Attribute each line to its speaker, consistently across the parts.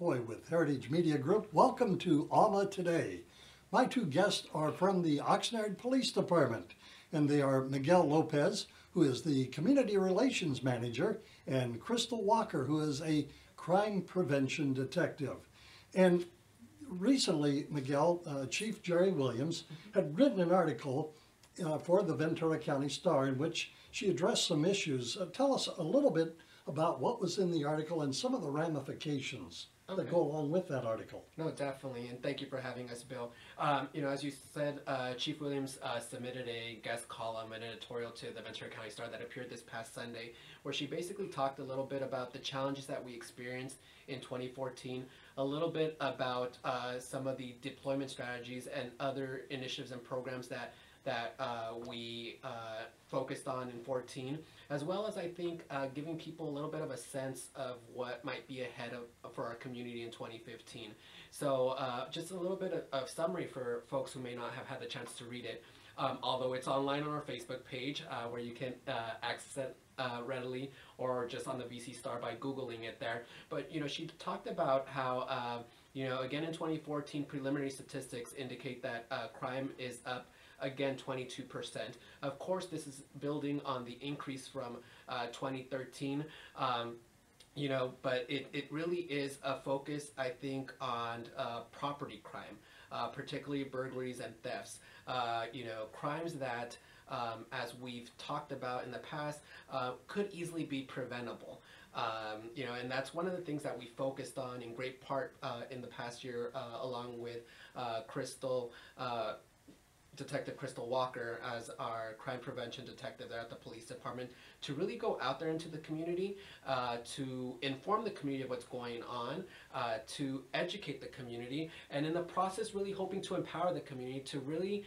Speaker 1: DeFoi with Heritage Media Group. Welcome to ALMA Today. My two guests are from the Oxnard Police Department, and they are Miguel Lopez, who is the Community Relations Manager, and Crystal Walker, who is a crime prevention detective. And recently, Miguel, Chief Jerry Williams, had written an article for the Ventura County Star in which she addressed some issues. Tell us a little bit about what was in the article and some of the ramifications that go along with that article.
Speaker 2: No, definitely, and thank you for having us, Bill. As you said, Chief Williams submitted a guest column, an editorial to the Ventura County Star that appeared this past Sunday, where she basically talked a little bit about the challenges that we experienced in 2014, a little bit about some of the deployment strategies and other initiatives and programs that we focused on in 14, as well as I think giving people a little bit of a sense of what might be ahead for our community in 2015. So just a little bit of summary for folks who may not have had the chance to read it, although it's online on our Facebook page where you can access it readily, or just on the VC Star by Googling it there. But she talked about how again in 2014 preliminary statistics indicate that crime is up again 22%. Of course, this is building on the increase from 2013, but it really is a focus, I think, on property crime, particularly burglaries and thefts. Crimes that, as we've talked about in the past, could easily be preventable. And that's one of the things that we focused on in great part in the past year, along with Detective Crystal Walker as our crime prevention detective there at the police department, to really go out there into the community, to inform the community of what's going on, to educate the community, and in the process really hoping to empower the community to really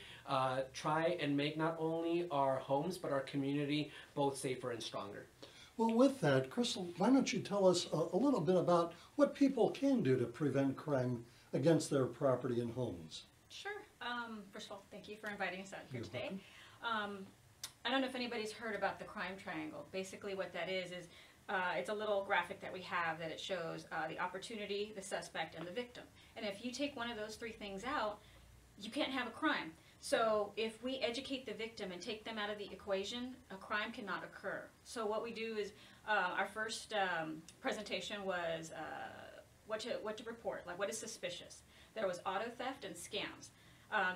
Speaker 2: try and make not only our homes but our community both safer and stronger.
Speaker 1: Well, with that, Crystal, why don't you tell us a little bit about what people can do to prevent crime against their property and homes?
Speaker 3: Sure. First of all, thank you for inviting us out here today. I don't know if anybody's heard about the crime triangle. Basically what that is it's a little graphic that we have that it shows the opportunity, the suspect, and the victim. And if you take one of those three things out, you can't have a crime. So if we educate the victim and take them out of the equation, a crime cannot occur. So what we do is our first presentation was what to report, like what is suspicious. There was auto theft and scams.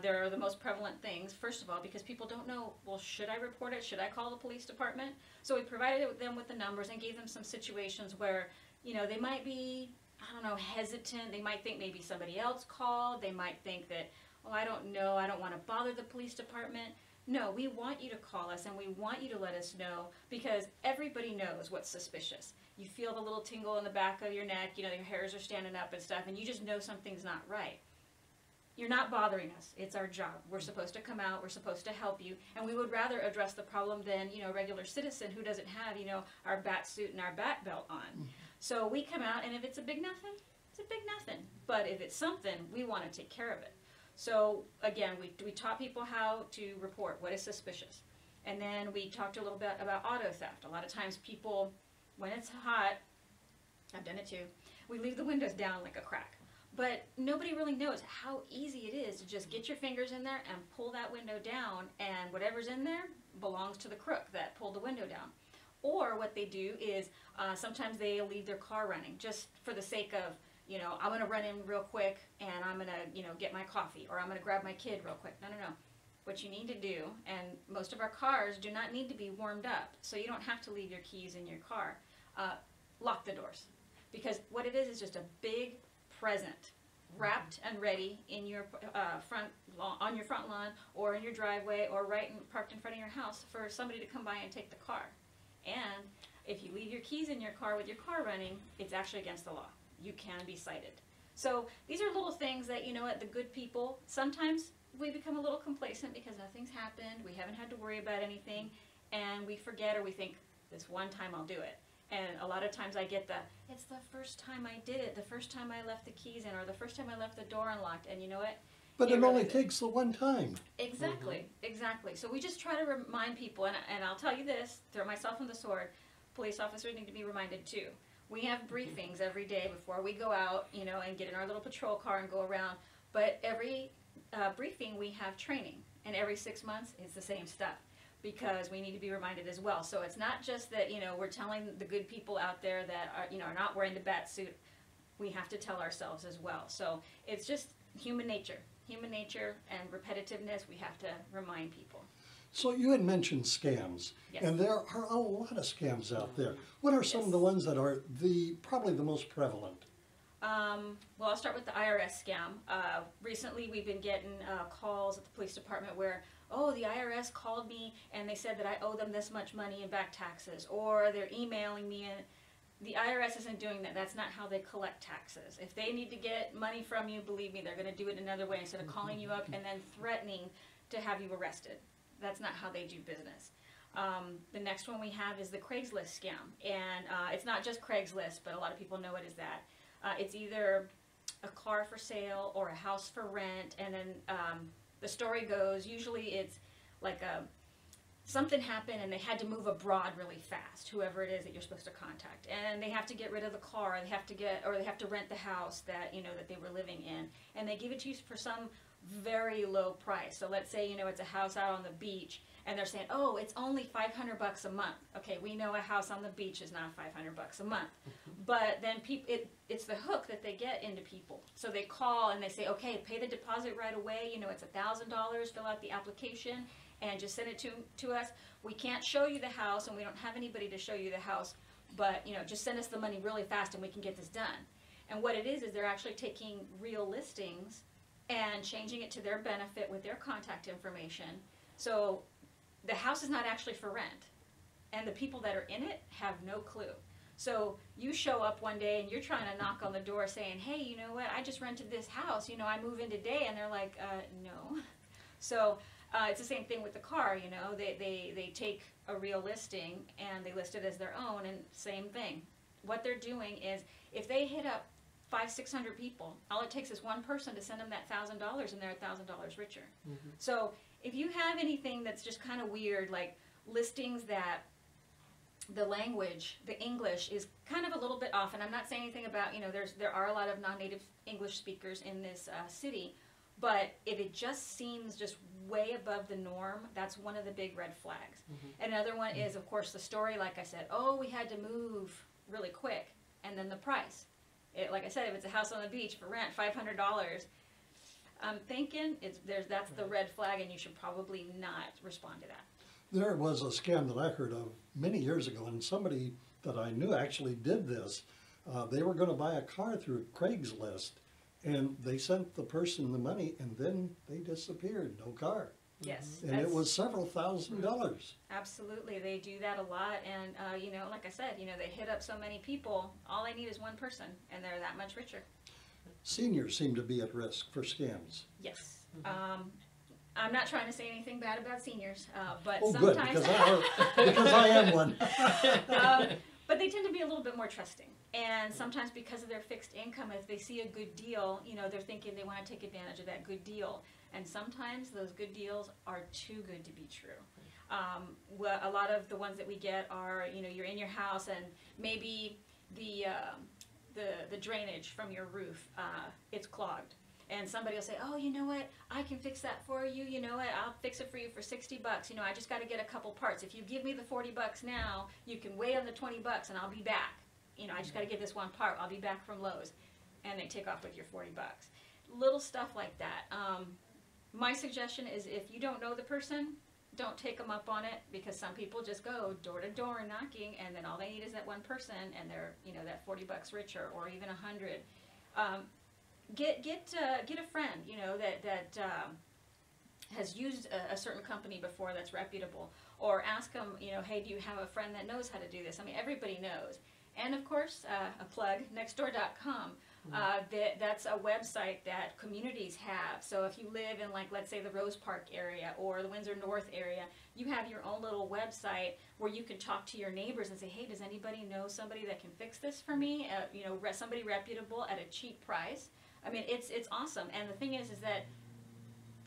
Speaker 3: They're the most prevalent things, first of all, because people don't know, well, should I report it? Should I call the police department? So we provided them with the numbers and gave them some situations where, they might be, I don't know, hesitant. They might think maybe somebody else called. They might think that, oh, I don't know, I don't want to bother the police department. No, we want you to call us and we want you to let us know, because everybody knows what's suspicious. You feel the little tingle in the back of your neck, your hairs are standing up and stuff, and you just know something's not right. You're not bothering us. It's our job. We're supposed to come out. We're supposed to help you. And we would rather address the problem than, a regular citizen who doesn't have, our bat suit and our bat belt on. Mm-hmm. So we come out, and if it's a big nothing, it's a big nothing. But if it's something, we want to take care of it. So again, we taught people how to report what is suspicious. And then we talked a little bit about auto theft. A lot of times people, when it's hot, I've done it too, we leave the windows down like a crack. But nobody really knows how easy it is to just get your fingers in there and pull that window down, and whatever's in there belongs to the crook that pulled the window down. Or what they do is sometimes they leave their car running just for the sake of, I'm going to run in real quick and I'm going to, get my coffee, or I'm going to grab my kid real quick. No. What you need to do, and most of our cars do not need to be warmed up, so you don't have to leave your keys in your car. Lock the doors. Because what it is just a big present wrapped and ready in your on your front lawn, or in your driveway, or parked in front of your house for somebody to come by and take the car. And if you leave your keys in your car with your car running, it's actually against the law. You can be cited. So these are little things that, the good people, sometimes we become a little complacent because nothing's happened, we haven't had to worry about anything, and we forget, or we think, this one time I'll do it. And a lot of times I get it's the first time I did it, the first time I left the keys in, or the first time I left the door unlocked, and you know what?
Speaker 1: But it only takes the one time.
Speaker 3: Exactly, exactly. So we just try to remind people, and I'll tell you this, throw myself on the sword, police officers need to be reminded too. We have briefings every day before we go out, you know, and get in our little patrol car and go around. But every briefing we have training, and every 6 months it's the same stuff, because we need to be reminded as well. So it's not just that, you know, we're telling the good people out there that are, you know, are not wearing the bat suit. We have to tell ourselves as well. So it's just human nature and repetitiveness. We have to remind people.
Speaker 1: So you had mentioned scams,
Speaker 3: Yes.
Speaker 1: and there are a lot of scams out there. What are some of the ones that are probably the most prevalent?
Speaker 3: Well, I'll start with the IRS scam. Recently, we've been getting calls at the police department where, oh, the IRS called me and they said that I owe them this much money in back taxes, or they're emailing me. And the IRS isn't doing that. That's not how they collect taxes. If they need to get money from you, believe me, they're going to do it another way instead of calling you up and then threatening to have you arrested. That's not how they do business. The next one we have is the Craigslist scam. And it's not just Craigslist, but a lot of people know it as that. It's either a car for sale or a house for rent, and then the story goes, usually it's like something happened and they had to move abroad really fast, whoever it is that you're supposed to contact, and they have to get rid of the car, they have to rent the house that, you know, that they were living in, and they give it to you for some very low price. So let's say, you know, it's a house out on the beach, and they're saying, oh, it's only $500 a month. Okay, we know a house on the beach is not $500 a month, but then it's the hook that they get into people. So they call and they say, okay, pay the deposit right away. You know, it's $1,000. Fill out the application and just send it to us. We can't show you the house, and we don't have anybody to show you the house, but, you know, just send us the money really fast and we can get this done. And what it is they're actually taking real listings and changing it to their benefit with their contact information. So the house is not actually for rent, and the people that are in it have no clue. So you show up one day and you're trying to knock on the door saying, hey, you know what, I just rented this house, you know, I move in today, and they're like, no. So it's the same thing with the car, you know, they take a real listing and they list it as their own, and same thing. What they're doing is, if they hit up 500-600 people, all it takes is one person to send them that $1,000, and they're $1,000 richer. Mm-hmm. So if you have anything that's just kind of weird, like listings that the language, the English is kind of a little bit off, and I'm not saying anything about, you know, there are a lot of non-native English speakers in this city, but if it just seems just way above the norm, that's one of the big red flags. Mm-hmm. And another one is, of course, the story, like I said, oh, we had to move really quick, and then the price. Like I said, if it's a house on the beach for rent, $500, I'm thinking that's the red flag, and you should probably not respond to that.
Speaker 1: There was a scam that I heard of many years ago, and somebody that I knew actually did this. They were going to buy a car through Craigslist, and they sent the person the money, and then they disappeared, no car.
Speaker 3: Yes.
Speaker 1: And it was several $1,000s.
Speaker 3: Absolutely, they do that a lot, and you know, like I said, you know, they hit up so many people, all they need is one person, and they're that much richer.
Speaker 1: Seniors seem to be at risk for scams.
Speaker 3: Yes. I'm not trying to say anything bad about seniors, but
Speaker 1: oh,
Speaker 3: sometimes...
Speaker 1: good, because I am one.
Speaker 3: But they tend to be a little bit more trusting. And sometimes because of their fixed income, if they see a good deal, you know, they're thinking they want to take advantage of that good deal. And sometimes those good deals are too good to be true. Well, a lot of the ones that we get are, you know, you're in your house and maybe the drainage from your roof, it's clogged. And somebody will say, oh, you know what, I can fix that for you, you know what, I'll fix it for you for $60, you know, I just got to get a couple parts. If you give me the $40 now, you can wait on the $20 and I'll be back. You know, I just got to get this one part, I'll be back from Lowe's. And they take off with your $40. Little stuff like that. My suggestion is, if you don't know the person, don't take them up on it, because some people just go door to door knocking, and then all they need is that one person, and they're, you know, that $40 richer, or even 100. Get a friend, you know, that has used a certain company before that's reputable, or ask them, you know, hey, do you have a friend that knows how to do this? I mean, everybody knows. And of course, a plug, nextdoor.com. That's a website that communities have. So if you live in, like, let's say the Rose Park area or the Windsor North area, you have your own little website where you can talk to your neighbors and say, hey, does anybody know somebody that can fix this for me? You know, somebody reputable at a cheap price. I mean, it's awesome. And the thing is that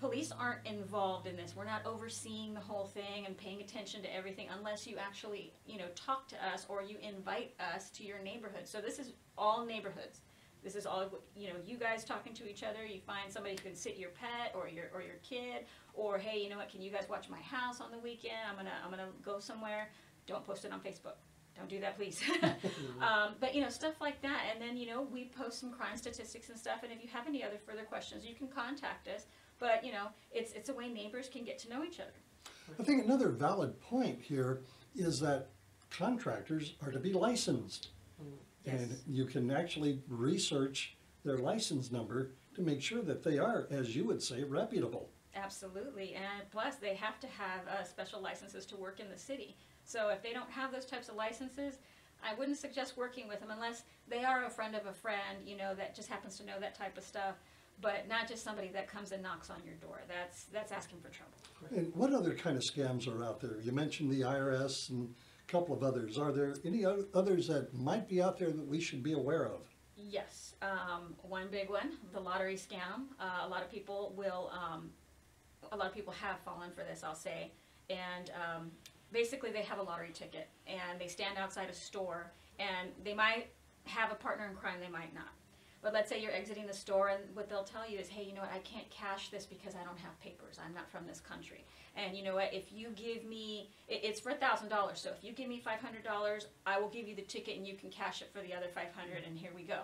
Speaker 3: police aren't involved in this. We're not overseeing the whole thing and paying attention to everything unless you actually, you know, talk to us or you invite us to your neighborhood. So this is all neighborhoods. This is all, you know, you guys talking to each other. You find somebody who can sit your pet or your kid, or hey, you know what? Can you guys watch my house on the weekend? I'm gonna go somewhere. Don't post it on Facebook. Don't do that, please. But you know, stuff like that. And then, you know, we post some crime statistics and stuff. And if you have any other further questions, you can contact us. But you know, it's a way neighbors can get to know each other.
Speaker 1: I think another valid point here is that contractors are to be licensed.
Speaker 3: Yes.
Speaker 1: And you can actually research their license number to make sure that they are, as you would say, reputable.
Speaker 3: Absolutely, and plus they have to have special licenses to work in the city. So if they don't have those types of licenses, I wouldn't suggest working with them unless they are a friend of a friend, you know, that just happens to know that type of stuff, but not just somebody that comes and knocks on your door. That's asking for trouble.
Speaker 1: And what other kind of scams are out there? You mentioned the IRS and a couple of others. Are there any others that might be out there that we should be aware of?
Speaker 3: Yes, one big one, the lottery scam. A lot of people have fallen for this, I'll say, and basically they have a lottery ticket and they stand outside a store and they might have a partner in crime, they might not. But let's say you're exiting the store and what they'll tell you is, hey, you know what, I can't cash this because I don't have papers. I'm not from this country. And you know what, if you give me, it's for $1,000, so if you give me $500, I will give you the ticket and you can cash it for the other $500 and here we go.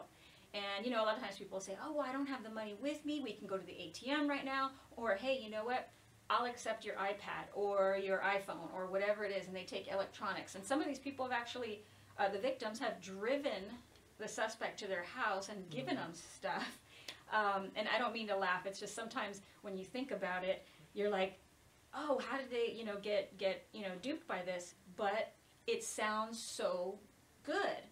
Speaker 3: And you know, a lot of times people say, oh, well, I don't have the money with me. We can go to the ATM right now. Or hey, you know what, I'll accept your iPad or your iPhone or whatever it is, and they take electronics. And some of these people have actually, the victims have driven the suspect to their house and given them stuff. And I don't mean to laugh, it's just sometimes when you think about it, you're like, oh, how did they, you know, get you know, duped by this? But it sounds so good.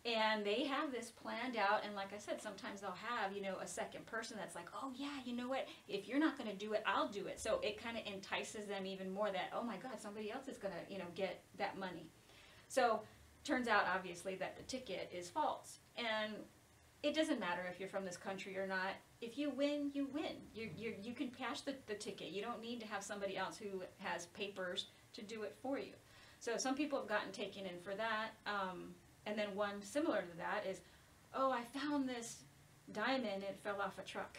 Speaker 3: And they have this planned out, and like I said, sometimes they'll have, you know, a second person that's like, oh yeah, you know what, if you're not going to do it, I'll do it. So it kind of entices them even more that, oh my God, somebody else is going to, you know, get that money. So turns out, obviously, that the ticket is false. And it doesn't matter if you're from this country or not. If you win, you win. You can cash the ticket. You don't need to have somebody else who has papers to do it for you. So some people have gotten taken in for that. And then one similar to that is, oh, I found this diamond, it fell off a truck.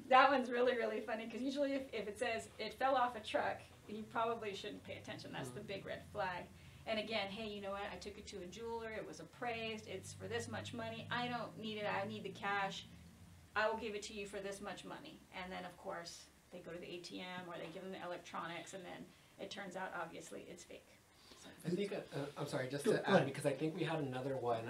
Speaker 3: That one's really, really funny because usually if it says it fell off a truck, you probably shouldn't pay attention. That's the big red flag. And again, hey, you know what, I took it to a jeweler, it was appraised, it's for this much money, I don't need it, I need the cash, I will give it to you for this much money. And then of course, they go to the ATM or they give them the electronics and then it turns out obviously it's fake.
Speaker 2: I think, I'm sorry, just to add, because I think we had another one,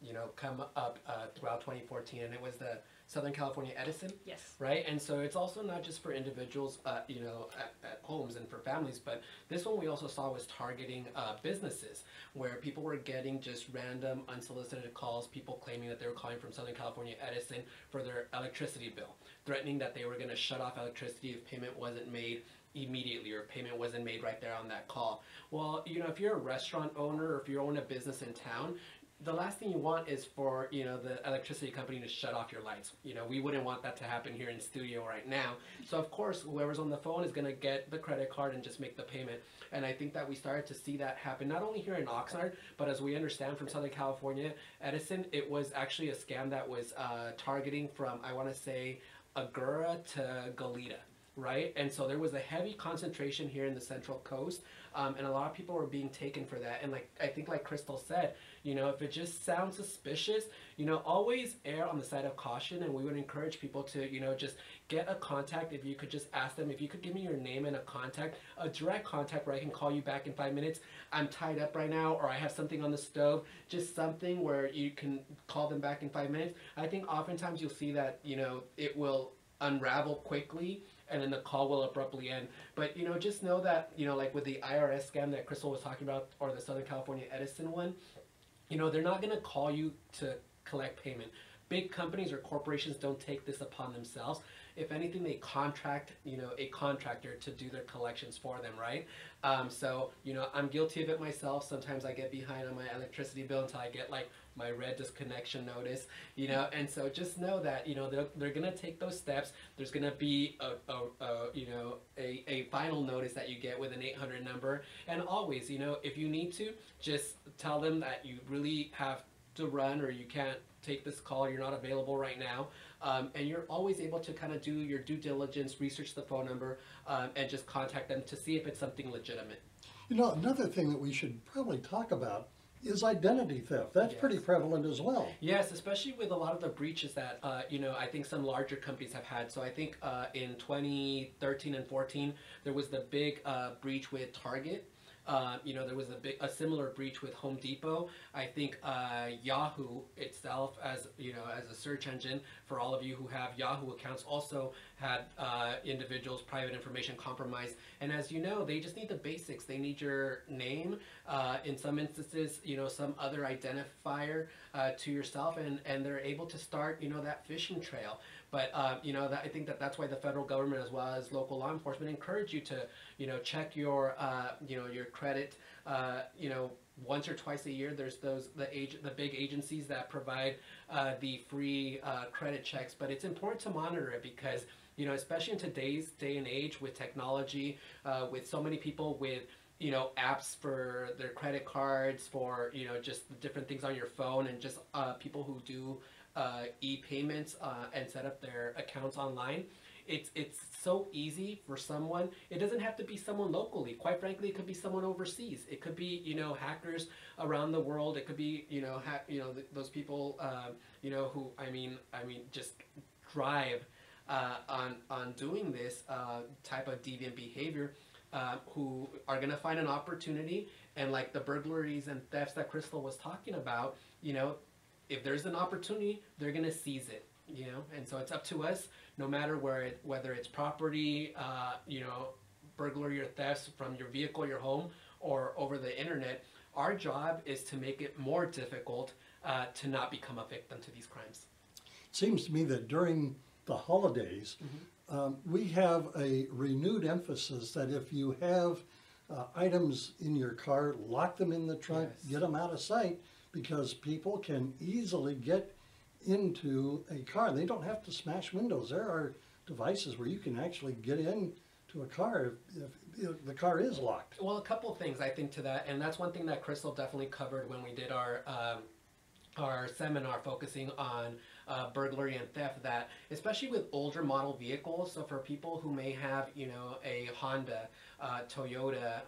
Speaker 2: you know, come up throughout 2014, and it was the Southern California Edison.
Speaker 3: Yes.
Speaker 2: Right? And so it's also not just for individuals, you know, at homes and for families, but this one we also saw was targeting businesses, where people were getting just random unsolicited calls, people claiming that they were calling from Southern California Edison for their electricity bill, threatening that they were going to shut off electricity if payment wasn't made immediately or payment wasn't made right there on that call. Well, you know, if you're a restaurant owner or if you own a business in town, the last thing you want is for, you know, the electricity company to shut off your lights. You know, we wouldn't want that to happen here in studio right now. So of course, whoever's on the phone is going to get the credit card and just make the payment. And I think that we started to see that happen not only here in Oxnard, but as we understand from Southern California Edison, it was actually a scam that was targeting from, I want to say, Agoura to Goleta. Right? And so there was a heavy concentration here in the Central Coast, and a lot of people were being taken for that. And like I think like Crystal said, you know, if it just sounds suspicious, you know, always err on the side of caution, and we would encourage people to, you know, just get a contact. If you could just ask them, if you could give me your name and a direct contact where I can call you back in 5 minutes. I'm tied up right now, or I have something on the stove, just something where you can call them back in 5 minutes. I think oftentimes you'll see that, you know, it will unravel quickly, and then the call will abruptly end. But, you know, just know that, you know, like with the IRS scam that Crystal was talking about, or the Southern California Edison one, you know, they're not going to call you to collect payment. Big companies or corporations don't take this upon themselves. If anything, they contract, you know, a contractor to do their collections for them, right? So, you know, I'm guilty of it myself. Sometimes I get behind on my electricity bill until I get like my red disconnection notice, and so just know that, they're going to take those steps. There's going to be a final notice that you get with an 800 number. And always, if you need to, just tell them that you really have to run or you can't take this call, you're not available right now. And you're always able to kind of do your due diligence, research the phone number, and just contact them to see if it's something legitimate.
Speaker 1: Another thing that we should probably talk about is identity theft. That's
Speaker 2: Yes.
Speaker 1: pretty prevalent as well.
Speaker 2: Yes, especially with a lot of the breaches that, I think some larger companies have had. So I think in 2013 and 14, there was the big breach with Target. There was a similar breach with Home Depot. I think Yahoo itself, as a search engine for all of you who have Yahoo accounts, also had individuals' private information compromised. And as you know, they just need the basics. They need your name, in some instances, some other identifier to yourself, and they're able to start, that phishing trail. But I think that's why the federal government as well as local law enforcement encourage you to check your your credit once or twice a year. There's the big agencies that provide the free credit checks, but it's important to monitor it because especially in today's day and age with technology, with so many people with apps for their credit cards, for just the different things on your phone, and just people who do e-payments and set up their accounts online. It's so easy for someone. It doesn't have to be someone locally. Quite frankly, it could be someone overseas. It could be hackers around the world. It could be those people who just drive on doing this type of deviant behavior, who are going to find an opportunity, and like the burglaries and thefts that Crystal was talking about, if there's an opportunity, they're going to seize it, and so it's up to us, no matter whether it's property, burglary or thefts from your vehicle, your home, or over the internet. Our job is to make it more difficult to not become a victim to these crimes.
Speaker 1: It seems to me that during the holidays, we have a renewed emphasis that if you have items in your car, lock them in the trunk,
Speaker 2: Yes.
Speaker 1: get them out of sight, because people can easily get into a car. They don't have to smash windows. There are devices where you can actually get into a car if the car is locked.
Speaker 2: Well, a couple things I think to that, and that's one thing that Crystal definitely covered when we did our seminar focusing on burglary and theft, that especially with older model vehicles, so for people who may have a Honda, Toyota,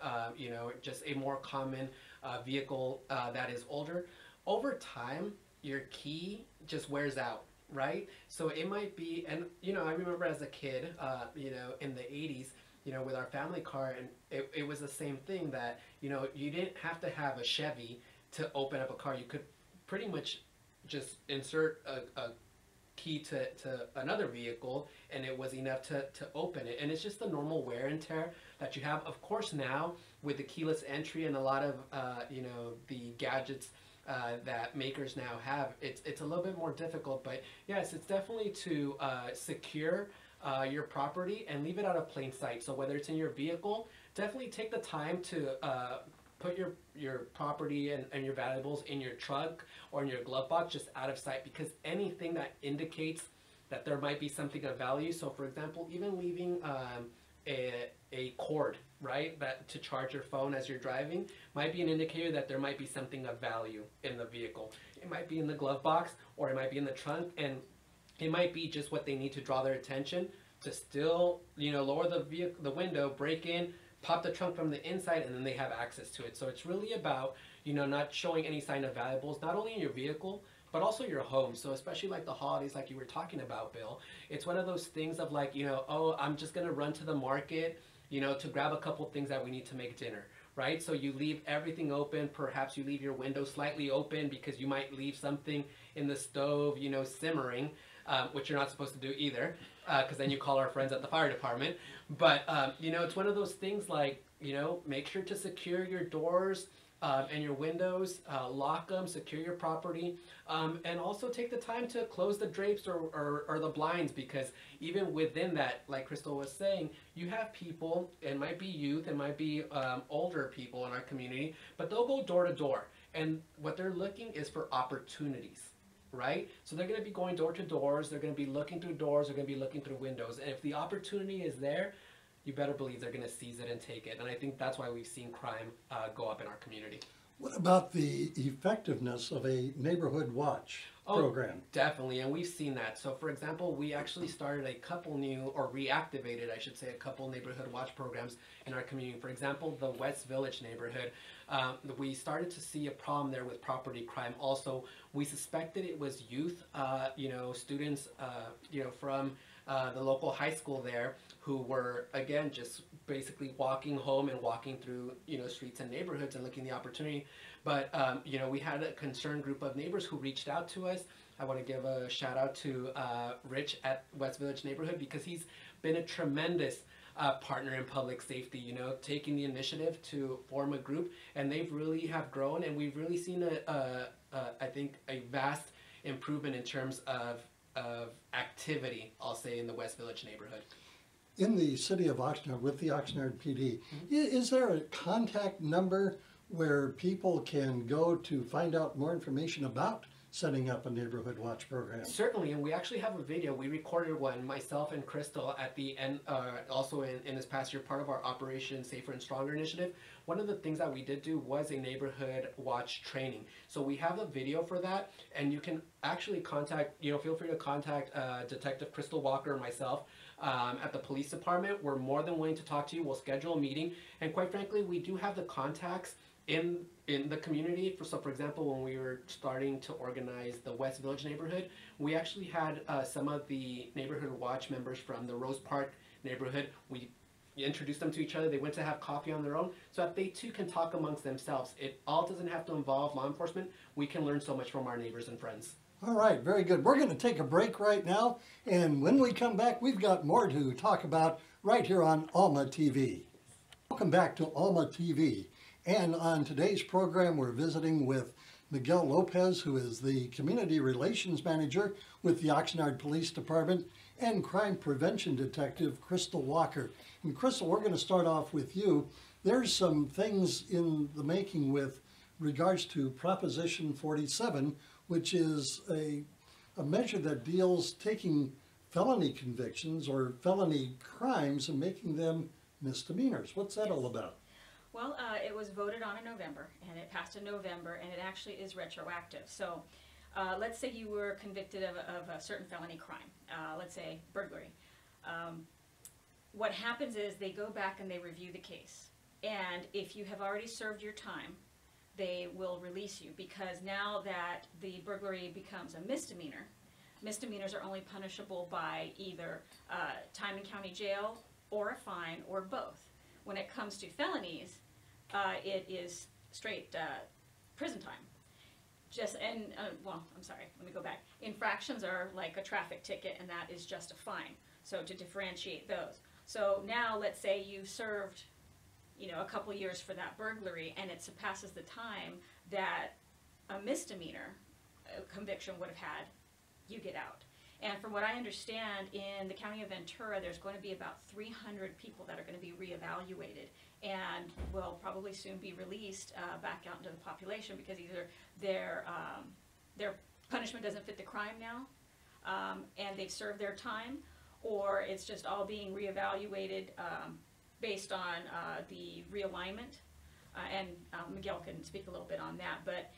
Speaker 2: just a more common vehicle that is older, over time your key just wears out, right? So it might be, and I remember as a kid, in the 80s, with our family car, and it was the same thing, that you didn't have to have a Chevy to open up a car. You could pretty much just insert a key to another vehicle, and it was enough to open it. And it's just the normal wear and tear that you have. Of course, now with the keyless entry and a lot of the gadgets that makers now have, it's a little bit more difficult. But yes, it's definitely to secure your property and leave it out of plain sight. So whether it's in your vehicle, definitely take the time to put your property and your valuables in your trunk or in your glove box, just out of sight, because anything that indicates that there might be something of value. So for example, even leaving a cord, right, that to charge your phone as you're driving, might be an indicator that there might be something of value in the vehicle. It might be in the glove box, or it might be in the trunk, and it might be just what they need to draw their attention to still, lower the window, break in, pop the trunk from the inside, and then they have access to it. So it's really about, not showing any sign of valuables, not only in your vehicle, but also your home. So especially like the holidays, like you were talking about, Bill, it's one of those things of like, oh, I'm just gonna run to the market, to grab a couple things that we need to make dinner, right? So you leave everything open. Perhaps you leave your window slightly open because you might leave something in the stove, simmering, which you're not supposed to do either, because then you call our friends at the fire department. But, it's one of those things like, make sure to secure your doors and your windows, lock them, secure your property, and also take the time to close the drapes or the blinds, because even within that, like Crystal was saying, you have people, it might be youth, it might be older people in our community, but they'll go door to door. And what they're looking is for opportunities, right? So they're going to be going door to doors, they're going to be looking through doors, they're going to be looking through windows. And if the opportunity is there, you better believe they're going to seize it and take it. And I think that's why we've seen crime go up in our community.
Speaker 1: What about the effectiveness of a neighborhood watch program?
Speaker 2: Definitely, and we've seen that. So for example, we actually started a couple new, or reactivated, I should say, a couple neighborhood watch programs in our community. For example, the West Village neighborhood, we started to see a problem there with property crime. Also, we suspected it was youth, students, from the local high school there, who were, again, just basically walking home and walking through, streets and neighborhoods and looking the opportunity. But, we had a concerned group of neighbors who reached out to us. I want to give a shout out to Rich at West Village Neighborhood, because he's been a tremendous partner in public safety, taking the initiative to form a group, and they've really have grown, and we've really seen I think a vast improvement in terms of activity, I'll say, in the West Village neighborhood.
Speaker 1: In the city of Oxnard, with the Oxnard PD, is there a contact number where people can go to find out more information about setting up a neighborhood watch program?
Speaker 2: Certainly, and we actually have a video. We recorded one, myself and Crystal, at the end, also in this past year, part of our Operation Safer and Stronger initiative. One of the things that we did do was a neighborhood watch training. So we have a video for that, and you can actually contact, feel free to contact Detective Crystal Walker or myself at the police department. We're more than willing to talk to you. We'll schedule a meeting, and quite frankly, we do have the contacts in the community. So for example, when we were starting to organize the West Village neighborhood, we actually had some of the neighborhood watch members from the Rose Park neighborhood. We introduced them to each other. They went to have coffee on their own, so that they too can talk amongst themselves. It all doesn't have to involve law enforcement. We can learn so much from our neighbors and friends.
Speaker 1: All right, very good. We're going to take a break right now, and when we come back, we've got more to talk about right here on Alma TV. Welcome back to Alma TV. And on today's program, we're visiting with Miguel Lopez, who is the Community Relations Manager with the Oxnard Police Department, and Crime Prevention Detective Crystal Walker. And Crystal, we're going to start off with you. There's some things in the making with regards to Proposition 47, which is a measure that deals taking felony convictions or felony crimes and making them misdemeanors. What's that all about?
Speaker 3: Well, it was voted on in November, and it passed in November, and it actually is retroactive. So let's say you were convicted of a certain felony crime, let's say burglary. What happens is they go back and they review the case. And if you have already served your time, they will release you, because now that the burglary becomes a misdemeanor, misdemeanors are only punishable by either time in county jail or a fine or both. When it comes to felonies, it is straight prison time. I'm sorry, let me go back. Infractions are like a traffic ticket, and that is just a fine. So to differentiate those. So now let's say you served, a couple years for that burglary, and it surpasses the time that a misdemeanor conviction would have had, you get out. And from what I understand, in the county of Ventura, there's going to be about 300 people that are going to be reevaluated and will probably soon be released back out into the population, because either their punishment doesn't fit the crime now, and they've served their time, or it's just all being reevaluated based on the realignment. And Miguel can speak a little bit on that. But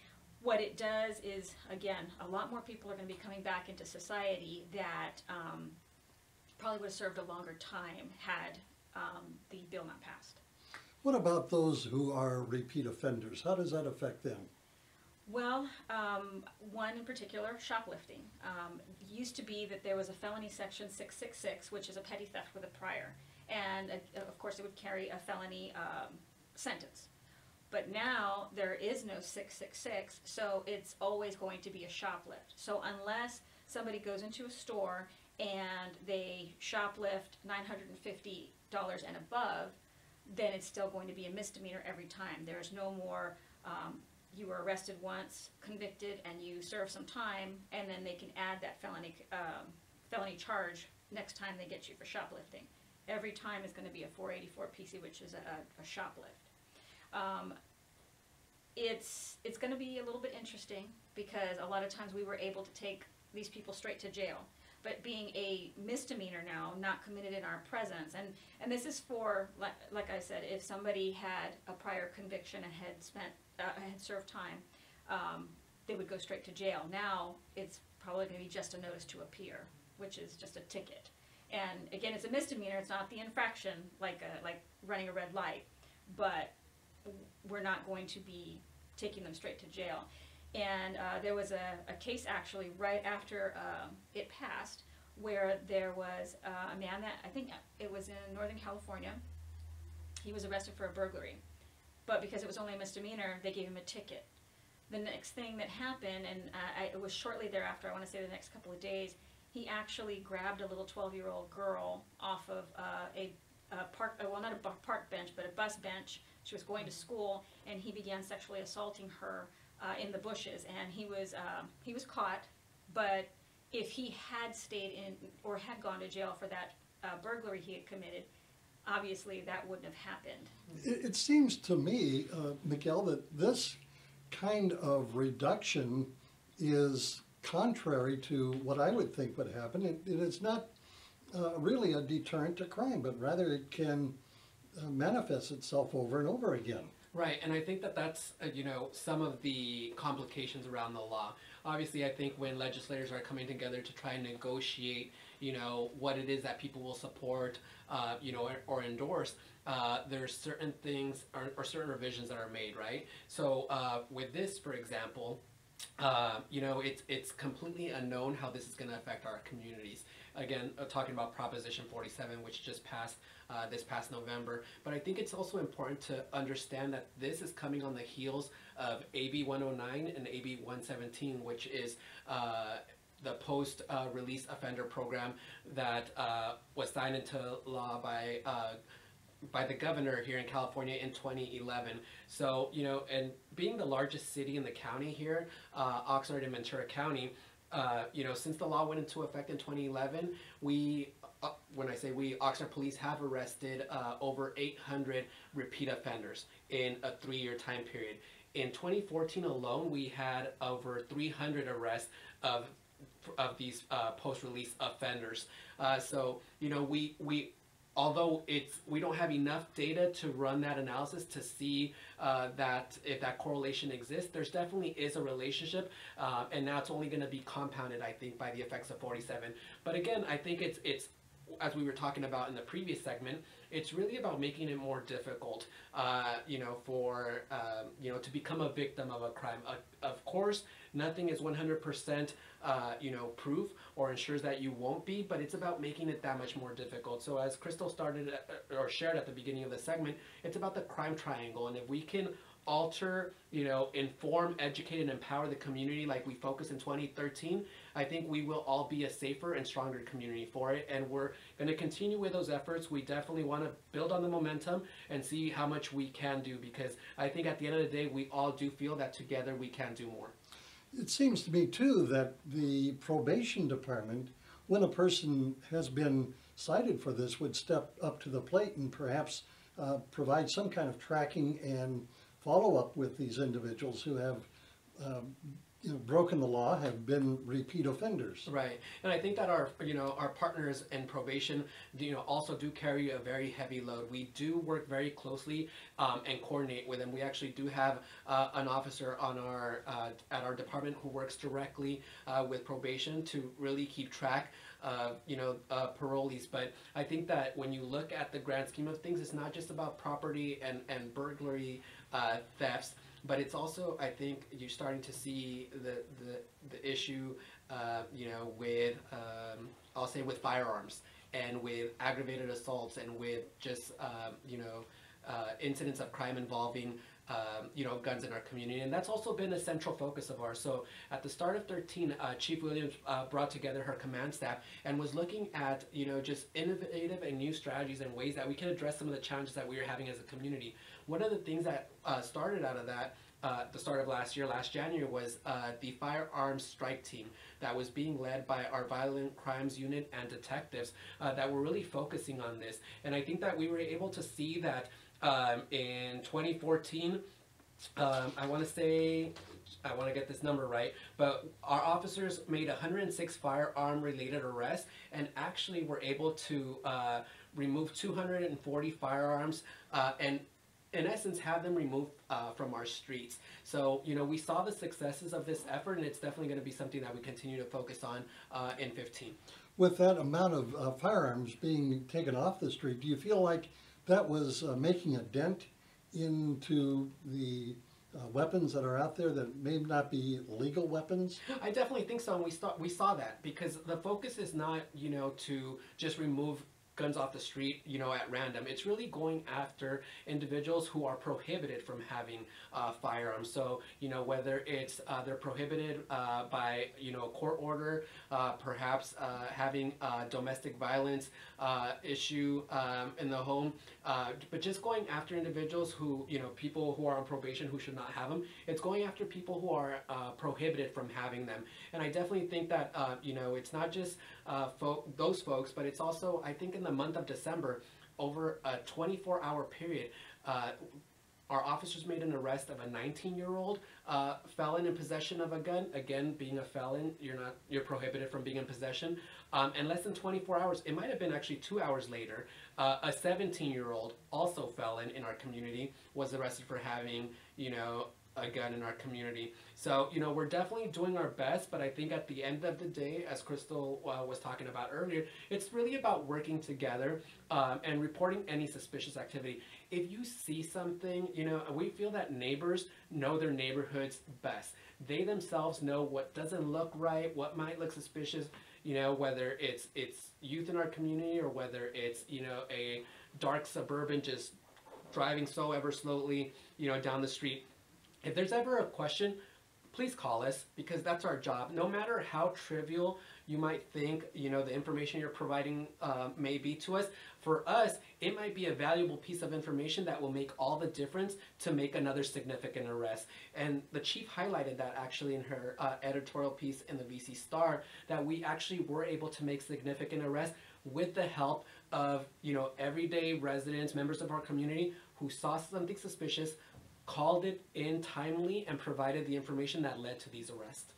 Speaker 3: what it does is, again, a lot more people are going to be coming back into society that probably would have served a longer time had the bill not passed.
Speaker 1: What about those who are repeat offenders? How does that affect them?
Speaker 3: Well, one in particular, shoplifting. It used to be that there was a felony section 666, which is a petty theft with a prior. And of course it would carry a felony sentence. But now there is no 666, so it's always going to be a shoplift. So unless somebody goes into a store and they shoplift $950 and above, then it's still going to be a misdemeanor every time. There's no more, you were arrested once, convicted, and you serve some time, and then they can add that felony charge next time they get you for shoplifting. Every time is going to be a 484 PC, which is a shoplift. it's going to be a little bit interesting because a lot of times we were able to take these people straight to jail. But being a misdemeanor now, not committed in our presence, and this is for, like I said, if somebody had a prior conviction and had served time, they would go straight to jail. Now it's probably going to be just a notice to appear, which is just a ticket. And again, it's a misdemeanor. It's not the infraction like running a red light, but we're not going to be taking them straight to jail. And there was a case actually right after it passed where there was a man that, I think it was in Northern California, he was arrested for a burglary. But because it was only a misdemeanor, they gave him a ticket. The next thing that happened, and it was shortly thereafter, I want to say the next couple of days, he actually grabbed a little 12-year-old girl off of a park, well, not a park bench, but a bus bench. She was going to school, and he began sexually assaulting her in the bushes, and he was caught. But if he had stayed in or had gone to jail for that burglary he had committed, obviously that wouldn't have happened.
Speaker 1: It seems to me, Miguel, that this kind of reduction is contrary to what I would think would happen. It is not really a deterrent to crime, but rather it can manifest itself over and over again.
Speaker 2: Right, and I think that that's, some of the complications around the law. Obviously, I think when legislators are coming together to try and negotiate, what it is that people will support, or endorse, there's certain things or certain revisions that are made, right? So with this, for example, it's completely unknown how this is going to affect our communities. Again, talking about Proposition 47, which just passed this past November. But I think it's also important to understand that this is coming on the heels of AB 109 and AB 117, which is the post-release offender program that was signed into law by the governor here in California in 2011. So, and being the largest city in the county here, Oxnard and Ventura County, since the law went into effect in 2011, when I say we, Oxnard police have arrested over 800 repeat offenders in a 3-year time period. In 2014 alone, we had over 300 arrests of these post-release offenders. So, although we don't have enough data to run that analysis to see that if that correlation exists, there's definitely is a relationship, and now it's only going to be compounded, I think, by the effects of 47. But again, I think it's as we were talking about in the previous segment, it's really about making it more difficult, to become a victim of a crime. Of course, nothing is 100%, proof or ensures that you won't be, but it's about making it that much more difficult. So as Crystal started or shared at the beginning of the segment, it's about the crime triangle, and if we can alter, inform, educate, and empower the community like we focused in 2013, I think we will all be a safer and stronger community for it, and we're going to continue with those efforts. We definitely want to build on the momentum and see how much we can do, because I think at the end of the day, we all do feel that together we can do more.
Speaker 1: It seems to me, too, that the probation department, when a person has been cited for this, would step up to the plate and perhaps provide some kind of tracking and follow-up with these individuals who have broken the law, have been repeat offenders.
Speaker 2: Right, and I think that our partners in probation also do carry a very heavy load. We do work very closely and coordinate with them. We actually do have an officer on at our department who works directly with probation to really keep track of parolees. But I think that when you look at the grand scheme of things, it's not just about property and burglary thefts, but it's also, I think, you're starting to see the issue, with, I'll say, with firearms and with aggravated assaults and with just, incidents of crime involving, guns in our community. And that's also been a central focus of ours. So at the start of 13, Chief Williams brought together her command staff and was looking at, just innovative and new strategies and ways that we can address some of the challenges that we are having as a community. One of the things that started out of that, the start of last January, was the firearms strike team that was being led by our violent crimes unit and detectives that were really focusing on this. And I think that we were able to see that in 2014, I want to get this number right, but our officers made 106 firearm-related arrests and actually were able to remove 240 firearms and in essence have them removed from our streets. So, we saw the successes of this effort, and it's definitely going to be something that we continue to focus on in 15.
Speaker 1: With that amount of firearms being taken off the street, do you feel like that was making a dent into the weapons that are out there that may not be legal weapons?
Speaker 2: I definitely think so, and we saw that because the focus is not, to just remove guns off the street, at random. It's really going after individuals who are prohibited from having firearms. So, whether it's they're prohibited by, court order, perhaps having domestic violence issue in the home, but just going after individuals who, people who are on probation who should not have them. It's going after people who are prohibited from having them. And I definitely think that, it's not just those folks, but it's also, I think in the month of December, over a 24-hour period, our officers made an arrest of a 19-year-old felon in possession of a gun. Again, being a felon, you're prohibited from being in possession. And less than 24 hours, it might have been actually 2 hours later, a 17-year-old, also felon in our community, was arrested for having, a gun in our community. So, we're definitely doing our best, but I think at the end of the day, as Crystal was talking about earlier, it's really about working together and reporting any suspicious activity. If you see something, we feel that neighbors know their neighborhoods best. They themselves know what doesn't look right, what might look suspicious, whether it's youth in our community or whether it's, a dark suburban just driving so ever slowly, down the street. If there's ever a question, please call us, because that's our job. No matter how trivial you might think, the information you're providing may be to us, for us, it might be a valuable piece of information that will make all the difference to make another significant arrest. And the chief highlighted that actually in her editorial piece in the VC Star, that we actually were able to make significant arrests with the help of, everyday residents, members of our community who saw something suspicious, called it in timely, and provided the information that led to these arrests.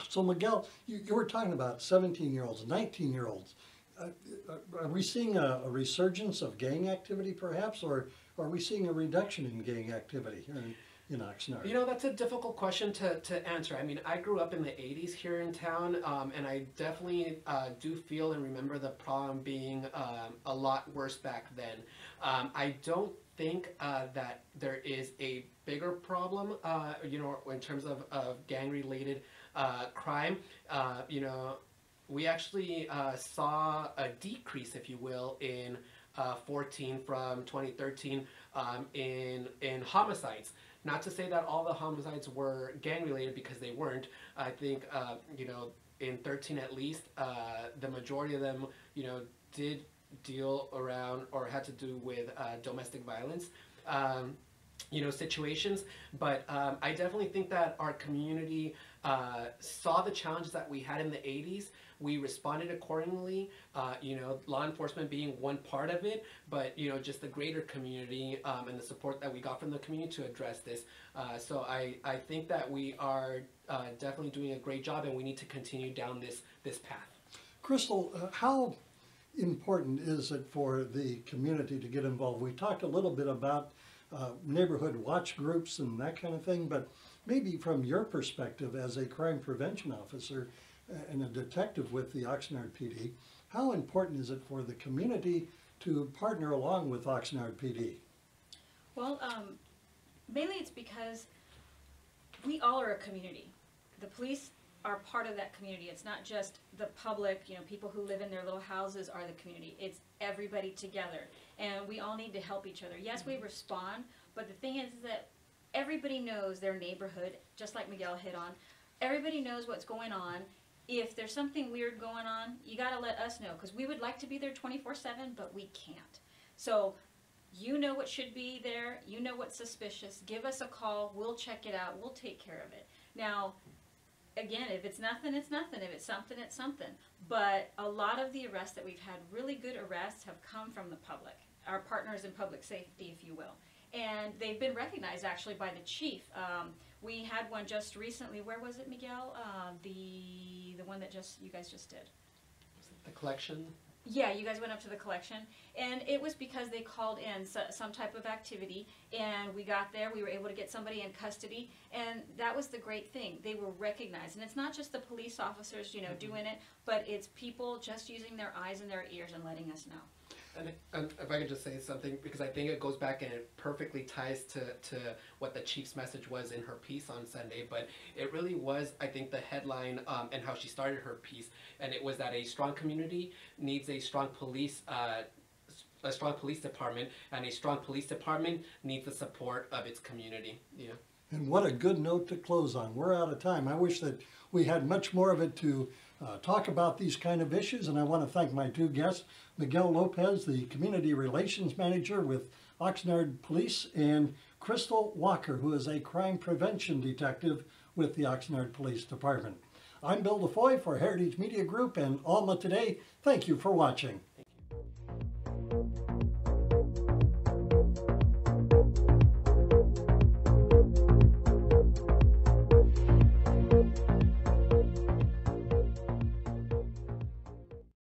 Speaker 1: So Miguel, you were talking about 17-year-olds, 19-year-olds. Are we seeing a resurgence of gang activity perhaps, or are we seeing a reduction in gang activity here in Oxnard?
Speaker 2: That's a difficult question to answer. I mean, I grew up in the 80s here in town, and I definitely do feel and remember the problem being a lot worse back then. I don't think that there is a bigger problem, in terms of gang-related crime. We actually saw a decrease, if you will, in 14 from 2013 in homicides. Not to say that all the homicides were gang-related, because they weren't. I think, in 13 at least, the majority of them, did deal around or had to do with domestic violence situations. But I definitely think that our community saw the challenges that we had in the 80s. We responded accordingly, law enforcement being one part of it, but just the greater community and the support that we got from the community to address this. So I think that we are definitely doing a great job, and we need to continue down this path.
Speaker 1: Crystal, how important is it for the community to get involved? We talked a little bit about neighborhood watch groups and that kind of thing, but maybe from your perspective as a crime prevention officer and a detective with the Oxnard PD, how important is it for the community to partner along with Oxnard PD?
Speaker 3: Well, mainly it's because we all are a community. The police are part of that community. It's not just the public, people who live in their little houses are the community. It's everybody together, and we all need to help each other. Yes, we respond, but the thing is that everybody knows their neighborhood, just like Miguel hit on. Everybody knows what's going on. If there's something weird going on, you gotta let us know, because we would like to be there 24/7, but we can't. So you know what should be there, you know what's suspicious, give us a call, we'll check it out, we'll take care of it. Now, again, if it's nothing, it's nothing. If it's something, it's something. But a lot of the arrests that we've had, really good arrests, have come from the public, our partners in public safety, if you will. and they've been recognized actually by the chief. We had one just recently. Where was it, Miguel? The one that you guys just did.
Speaker 2: Was it the collection?
Speaker 3: Yeah, you guys went up to the collection, and it was because they called in some type of activity, and we got there, we were able to get somebody in custody, and that was the great thing. They were recognized, and it's not just the police officers, doing it, but it's people just using their eyes and their ears and letting us know.
Speaker 2: And if I could just say something, because I think it goes back and it perfectly ties to what the chief's message was in her piece on Sunday, but it really was, I think, the headline and how she started her piece, and it was that a strong community needs a strong police department, and a strong police department needs the support of its community. Yeah.
Speaker 1: And what a good note to close on. We're out of time. I wish that we had much more of it to talk about these kind of issues, and I want to thank my two guests, Miguel Lopez, the Community Relations Manager with Oxnard Police, and Crystal Walker, who is a crime prevention detective with the Oxnard Police Department. I'm Bill DeFoi for Heritage Media Group and Alma Today. Thank you for watching.